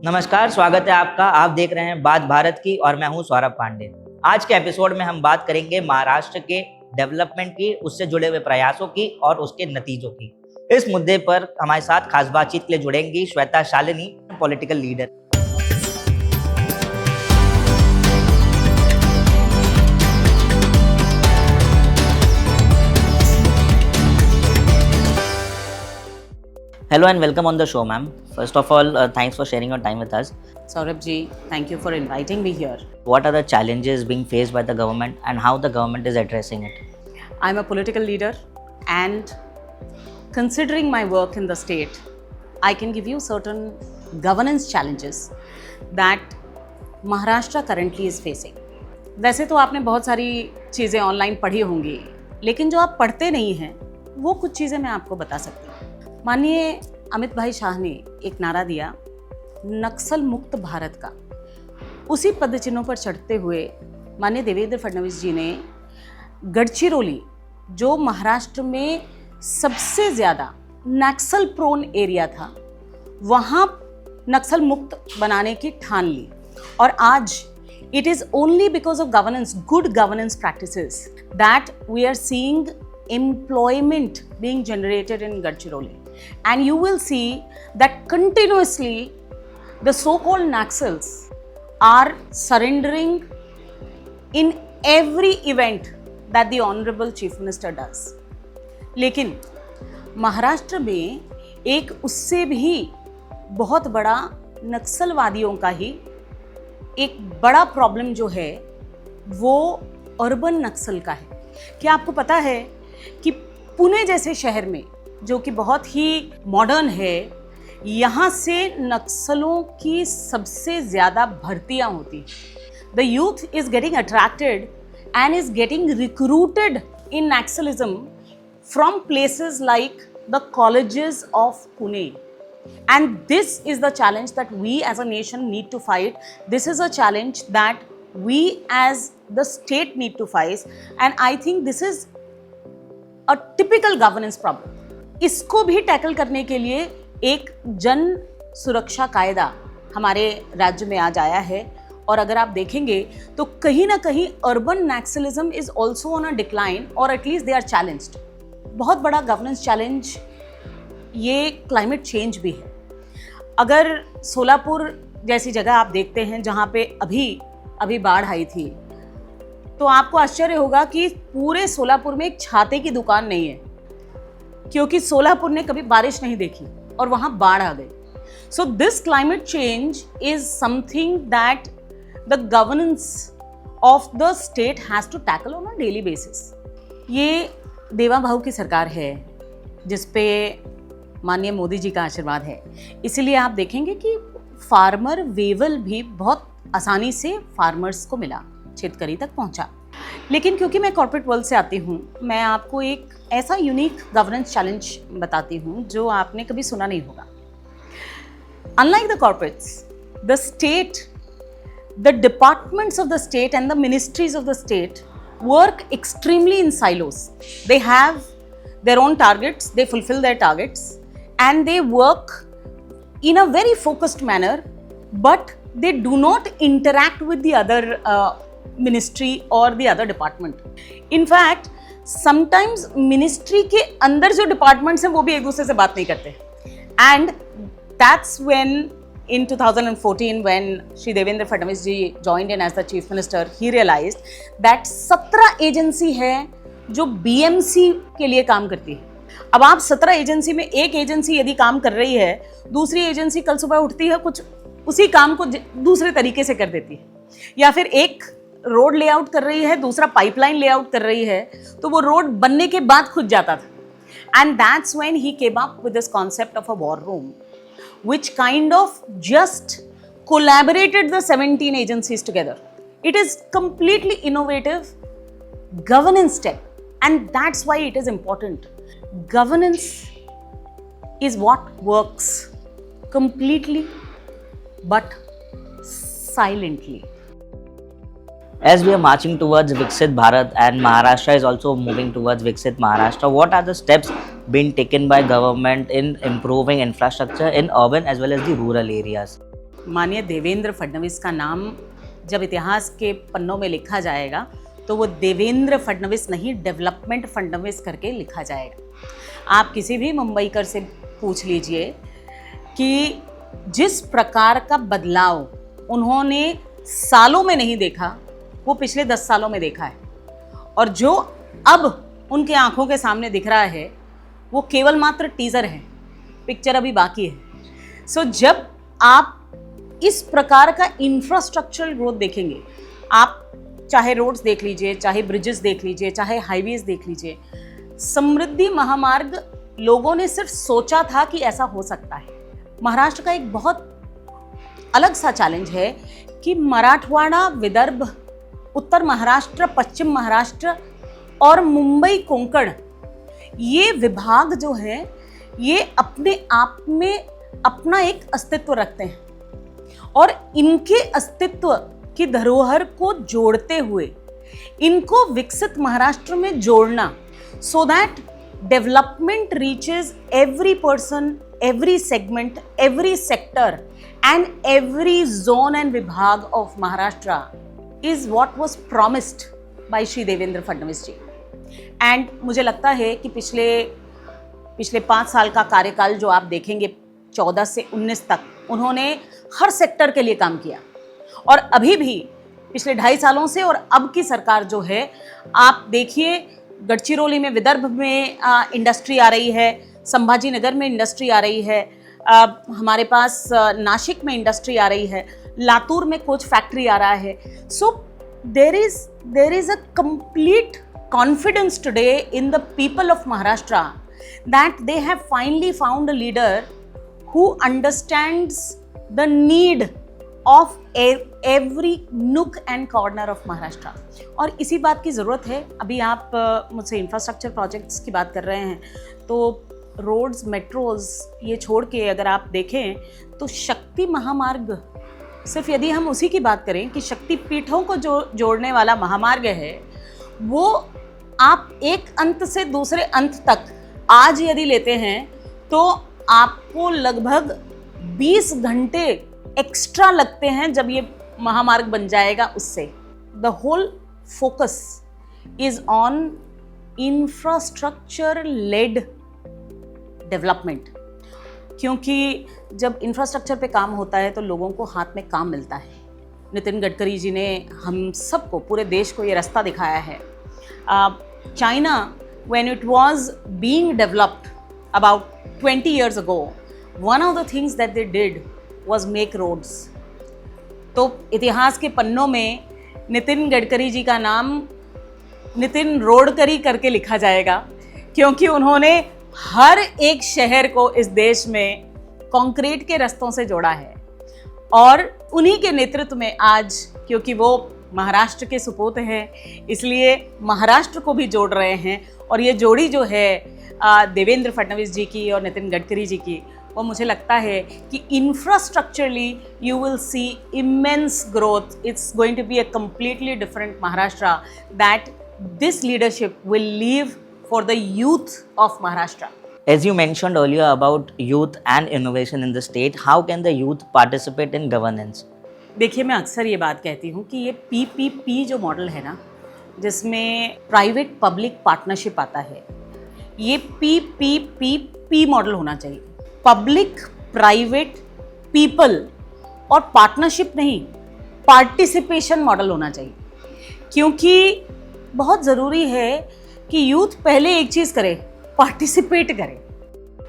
नमस्कार, स्वागत है आपका। आप देख रहे हैं बात भारत की और मैं हूं सौरभ पांडे। आज के एपिसोड में हम बात करेंगे महाराष्ट्र के डेवलपमेंट की, उससे जुड़े हुए प्रयासों की और उसके नतीजों की। इस मुद्दे पर हमारे साथ खास बातचीत के लिए जुड़ेंगी Shweta Shalini, political leader. Hello and welcome on the show, ma'am. First of all, thanks for sharing your time with us. Saurabh ji, thank you for inviting me here. What are the challenges being faced by the government and how the government is addressing it? I'm a political leader, and considering my work in the state, I can give you certain governance challenges that Maharashtra currently is facing. वैसे तो आपने बहुत सारी चीज़ें online पढ़ी होंगी, लेकिन जो आप पढ़ते नहीं हैं वो कुछ चीज़ें मैं आपको बता सकती हूँ। माननीय अमित भाई शाह ने एक नारा दिया, नक्सल मुक्त भारत का। उसी पदचिन्हों पर चढ़ते हुए माननीय देवेंद्र फडणवीस जी ने गढ़चिरौली, जो महाराष्ट्र में सबसे ज़्यादा नक्सल प्रोन एरिया था, वहाँ नक्सल मुक्त बनाने की ठान ली। और आज it is only because of governance, good governance practices, that we are seeing employment being generated in Gadchiroli. And you will see that continuously the so-called Naxals are surrendering in every event that the Honorable Chief Minister does. लेकिन महाराष्ट्र में एक उससे भी बहुत बड़ा नक्सलवादियों का ही एक बड़ा प्रॉब्लम जो है वो अर्बन नक्सल का है। क्या आपको पता है कि पुणे जैसे शहर में, जो कि बहुत ही मॉडर्न है, यहाँ से नक्सलों की सबसे ज़्यादा भर्तियाँ होती हैं। The youth is getting attracted and is getting recruited in Naxalism from places like the colleges of Pune. And this is the challenge that we as a nation need to fight. This is a challenge that we as the state need to fight. And I think this is a typical governance problem. इसको भी tackle करने के लिए एक जन सुरक्षा कायदा हमारे राज्य में आज आया है। और अगर आप देखेंगे तो कहीं ना कहीं urban Naxalism is also on a decline, और एटलीस्ट दे आर चैलेंज्ड। बहुत बड़ा गवर्नेंस चैलेंज ये क्लाइमेट चेंज भी है। अगर सोलापुर जैसी जगह आप देखते हैं जहाँ पे अभी बाढ़ आई थी, तो आपको आश्चर्य होगा कि पूरे सोलापुर में एक छाते की दुकान नहीं है, क्योंकि सोलापुर ने कभी बारिश नहीं देखी और वहाँ बाढ़ आ गई। So this climate change is something that the governance of the state has to tackle on a daily basis. ये देवा भाऊ की सरकार है जिस पे माननीय मोदी जी का आशीर्वाद है, इसीलिए आप देखेंगे कि फार्मर वेवल भी बहुत आसानी से फार्मर्स को मिला, शेतकरी तक पहुंचा। लेकिन क्योंकि मैं कॉर्पोरेट वर्ल्ड से आती हूं, मैं आपको एक ऐसा यूनिक गवर्नेंस चैलेंज बताती हूं जो आपने कभी सुना नहीं होगा। Unlike the corporates, the state, the departments of the state and the ministries of the state work extremely in silos. They have their own targets, they fulfill their targets, and they work in a very focused manner, but they do not interact with the other ministry or the other department. In fact, sometimes ministry के अंदर जो departments हैं वो भी एक दूसरे से बात नहीं करते. And that's when in 2014 when Shri Devendra Fadnavis ji joined in as the chief minister, he realized that 17 agency है जो BMC के लिए काम करती है। अब आप 17 एजेंसी में एक एजेंसी यदि काम कर रही है, दूसरी एजेंसी कल सुबह उठती है, कुछ उसी काम को दूसरे तरीके से कर देती है, या फिर एक रोड लेआउट कर रही है, दूसरा पाइपलाइन लेआउट कर रही है, तो वो रोड बनने के बाद खुद जाता था। And that's when he came up with this concept of a war room, which kind of just collaborated the 17 agencies together. It is completely innovative governance step, and that's why it is important. Governance is what works completely but silently. As we are marching towards Viksit Bharat and Maharashtra is also moving towards Viksit Maharashtra, what are the steps being taken by government in improving infrastructure in urban as well as the rural areas? माननीय देवेंद्र फडणवीस का नाम जब इतिहास के पन्नों में लिखा जाएगा तो वो देवेंद्र फडणवीस नहीं, डेवलपमेंट फडणवीस करके लिखा जाएगा। आप किसी भी मुंबईकर से पूछ लीजिए कि जिस प्रकार का बदलाव उन्होंने सालों में नहीं देखा, वो पिछले 10 सालों में देखा है, और जो अब उनके आंखों के सामने दिख रहा है वो केवल मात्र टीज़र है, पिक्चर अभी बाकी है। सो जब आप इस प्रकार का इंफ्रास्ट्रक्चरल ग्रोथ देखेंगे, आप चाहे रोड्स देख लीजिए, चाहे ब्रिजेस देख लीजिए, चाहे हाईवेज देख लीजिए, समृद्धि महामार्ग लोगों ने सिर्फ सोचा था कि ऐसा हो सकता है। महाराष्ट्र का एक बहुत अलग सा चैलेंज है कि मराठवाड़ा, विदर्भ, उत्तर महाराष्ट्र, पश्चिम महाराष्ट्र और मुंबई कोंकण, ये विभाग जो है ये अपने आप में अपना एक अस्तित्व रखते हैं, और इनके अस्तित्व की धरोहर को जोड़ते हुए इनको विकसित महाराष्ट्र में जोड़ना, so that development reaches every person, every segment, every sector and every zone and विभाग of Maharashtra is what was promised by Shri Devendra Fadnavis ji. And मुझे लगता है कि पिछले 5 साल का कार्यकाल जो आप देखेंगे 14 से 19 तक, उन्होंने हर सेक्टर के लिए काम किया, और अभी भी पिछले 2.5 सालों से और अब की सरकार जो है, आप देखिए गढ़चिरौली में, विदर्भ में इंडस्ट्री आ रही है, संभाजी नगर में इंडस्ट्री आ रही है, हमारे पास नासिक में इंडस्ट्री आ रही है, लातूर में कोच फैक्ट्री आ रहा है। So there is a complete confidence today in the people of Maharashtra that they have finally found a leader who understands the need of every nook and corner of Maharashtra। और इसी बात की ज़रूरत है। अभी आप मुझसे इंफ्रास्ट्रक्चर प्रोजेक्ट्स की बात कर रहे हैं, तो रोड्स, मेट्रोज ये छोड़ के अगर आप देखें तो शक्ति महामार्ग, सिर्फ यदि हम उसी की बात करें कि शक्ति पीठों को जो जोड़ने वाला महामार्ग है, वो आप एक अंत से दूसरे अंत तक आज यदि लेते हैं तो आपको लगभग 20 घंटे एक्स्ट्रा लगते हैं जब ये महामार्ग बन जाएगा। उससे the whole focus is on infrastructure led development, क्योंकि जब इंफ्रास्ट्रक्चर पे काम होता है तो लोगों को हाथ में काम मिलता है। नितिन गडकरी जी ने हम सबको, पूरे देश को ये रास्ता दिखाया है। China, when it was being developed about 20 years ago, one of the things that they did was make roads। तो इतिहास के पन्नों में नितिन गडकरी जी का नाम नितिन रोडकरी करके लिखा जाएगा, क्योंकि उन्होंने हर एक शहर को इस देश में कंक्रीट के रास्तों से जोड़ा है, और उन्हीं के नेतृत्व में आज, क्योंकि वो महाराष्ट्र के सुपूत हैं, इसलिए महाराष्ट्र को भी जोड़ रहे हैं। और ये जोड़ी जो है देवेंद्र फडणवीस जी की और नितिन गडकरी जी की, वो मुझे लगता है कि infrastructurally you will see immense growth. It's going to be a completely different Maharashtra that this leadership will leave for the youth of Maharashtra. As you mentioned earlier about youth and innovation in the state, how can the youth participate in governance? देखिए, मैं अक्सर ये बात कहती हूँ कि ये PPP जो मॉडल है ना, जिसमें प्राइवेट पब्लिक पार्टनरशिप आता है, ये PPP मॉडल होना चाहिए। पब्लिक, प्राइवेट, पीपल और पार्टनरशिप नहीं, पार्टिसिपेशन मॉडल होना चाहिए। क्योंकि बहुत ज़रूरी है कि यूथ पहले एक चीज़ करे, पार्टिसिपेट करे।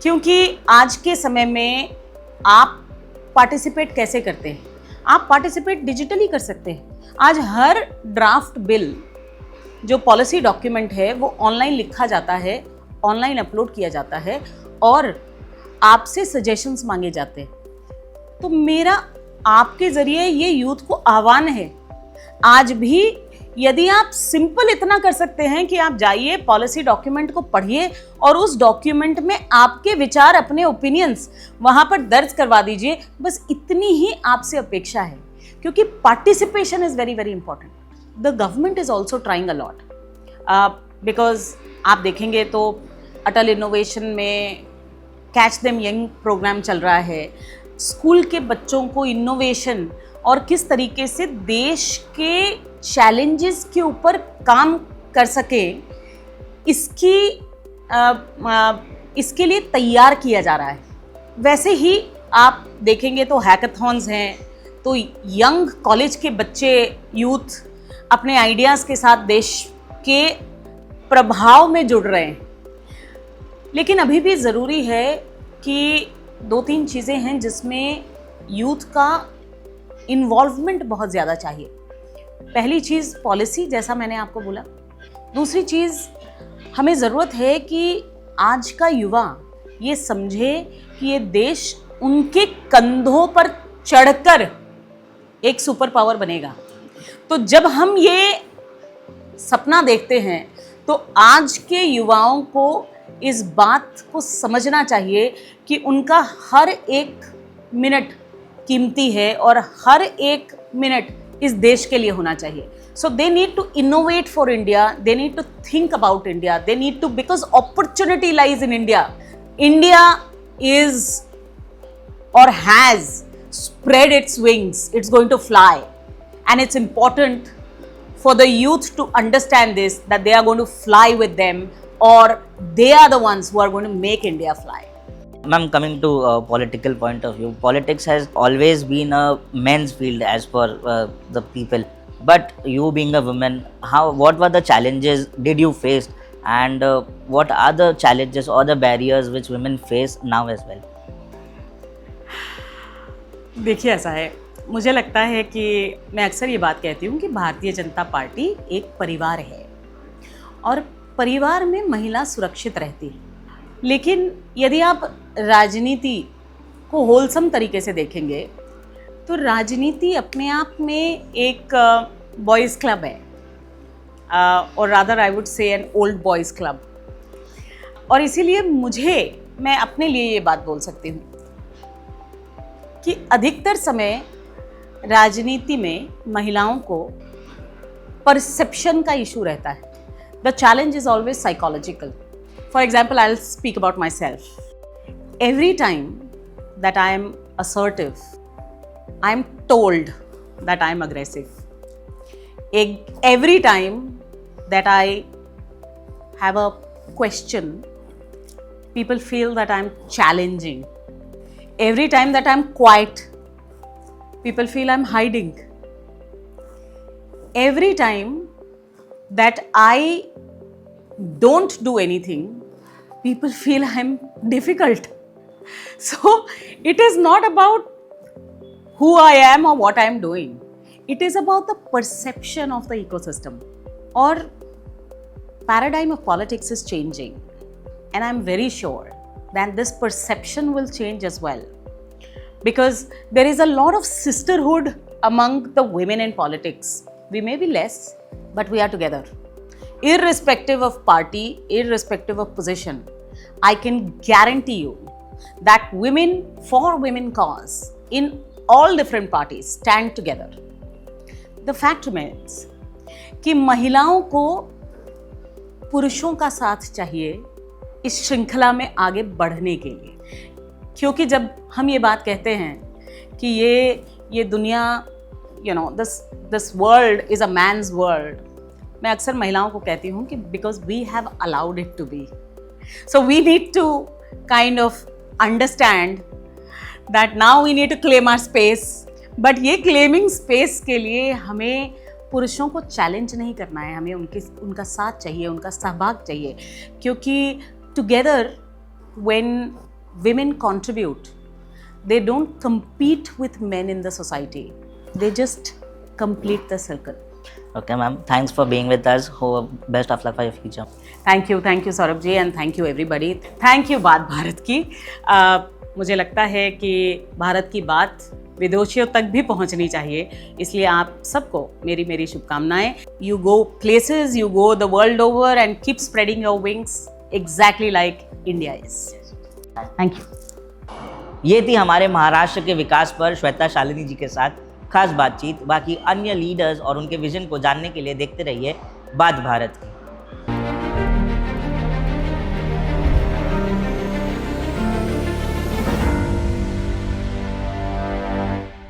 क्योंकि आज के समय में आप पार्टिसिपेट कैसे करते हैं? आप पार्टिसिपेट डिजिटली कर सकते हैं। आज हर ड्राफ्ट बिल जो पॉलिसी डॉक्यूमेंट है वो ऑनलाइन लिखा जाता है, ऑनलाइन अपलोड किया जाता है, और आपसे सजेशंस मांगे जाते हैं। तो मेरा आपके ज़रिए ये यूथ को आह्वान है, आज भी यदि आप सिंपल इतना कर सकते हैं कि आप जाइए, पॉलिसी डॉक्यूमेंट को पढ़िए और उस डॉक्यूमेंट में आपके विचार, अपने ओपिनियंस वहाँ पर दर्ज करवा दीजिए, बस इतनी ही आपसे अपेक्षा है। क्योंकि participation is very very important. The government is also trying a lot, because आप देखेंगे तो अटल इनोवेशन में कैच देम यंग प्रोग्राम चल रहा है, स्कूल के बच्चों को इनोवेशन और किस तरीके से देश के चैलेंजेस के ऊपर काम कर सके, इसके लिए तैयार किया जा रहा है। वैसे ही आप देखेंगे तो हैकाथॉन्स हैं, तो यंग कॉलेज के बच्चे, यूथ अपने आइडियाज़ के साथ देश के प्रभाव में जुड़ रहे हैं। लेकिन अभी भी ज़रूरी है कि 2-3 चीज़ें हैं जिसमें यूथ का इन्वॉल्वमेंट बहुत ज़्यादा चाहिए। पहली चीज़ पॉलिसी, जैसा मैंने आपको बोला। दूसरी चीज़, हमें ज़रूरत है कि आज का युवा ये समझे कि ये देश उनके कंधों पर चढ़कर एक सुपर पावर बनेगा। तो जब हम ये सपना देखते हैं तो आज के युवाओं को इस बात को समझना चाहिए कि उनका हर एक मिनट कीमती है और हर एक मिनट इस देश के लिए होना चाहिए। So they need to innovate for India, they need to think about India, they need to, because opportunity lies in India. India is or has spread its wings, it's going to fly, and it's important for the youth to understand this, that they are going to fly with them, or they are the ones who are going to make India fly. Ma'am, coming to a political point of view, politics has always been a men's field as per the people. But you being a woman, what were the challenges did you face, and what are the challenges or the barriers which women face now as well? देखिए, ऐसा है, मुझे लगता है कि मैं अक्सर ये बात कहती हूँ कि भारतीय जनता पार्टी एक परिवार है और परिवार में महिला सुरक्षित रहती है। लेकिन यदि आप राजनीति को होलसम तरीके से देखेंगे तो राजनीति अपने आप में एक बॉयज़ क्लब है, और rather I would say an old boys club. और इसीलिए मैं अपने लिए ये बात बोल सकती हूँ कि अधिकतर समय राजनीति में महिलाओं को परसेप्शन का इशू रहता है। The challenge is always psychological. For example, I will speak about my self. Every time that I am assertive, I am told that I am aggressive. Every time that I have a question, people feel that I am challenging. Every time that I am quiet, people feel I am hiding. Every time that I don't do anything, people feel I am difficult. So it is not about who I am or what I am doing. It is about the perception of the ecosystem. Or paradigm of politics is changing, and I'm very sure that this perception will change as well, because there is a lot of sisterhood among the women in politics. We may be less, but we are together. Irrespective of party, irrespective of position, I can guarantee you that women for women cause in all different parties stand together. The fact remains कि महिलाओं को पुरुषों का साथ चाहिए इस श्रृंखला में आगे बढ़ने के लिए। क्योंकि जब हम ये बात कहते हैं कि ये दुनिया, this world is a man's world, मैं अक्सर महिलाओं को कहती हूँ कि because we have allowed it to be. So we need to kind of understand that now we need to claim our space. But ये claiming space के लिए हमें पुरुषों को चैलेंज नहीं करना है, हमें उनका साथ चाहिए, उनका सहभाग चाहिए। क्योंकि together when women contribute, they don't compete with men in the society, they just complete the circle. Okay ma'am, thanks for being with us. Best of luck for your future. Thank you Saurabh ji, and thank you everybody. Thank you बात भारत की। मुझे लगता है कि भारत की बात विदेशियों तक भी पहुंचनी चाहिए, इसलिए आप सबको मेरी शुभकामनाएं। You go places, you go the world over and keep spreading your wings exactly like India is. Thank you. ये थी हमारे महाराष्ट्र के विकास पर श्वेता शालिनी जी के साथ खास बातचीत। बाकी अन्य लीडर्स और उनके विजन को जानने के लिए देखते रहिए बात भारत की।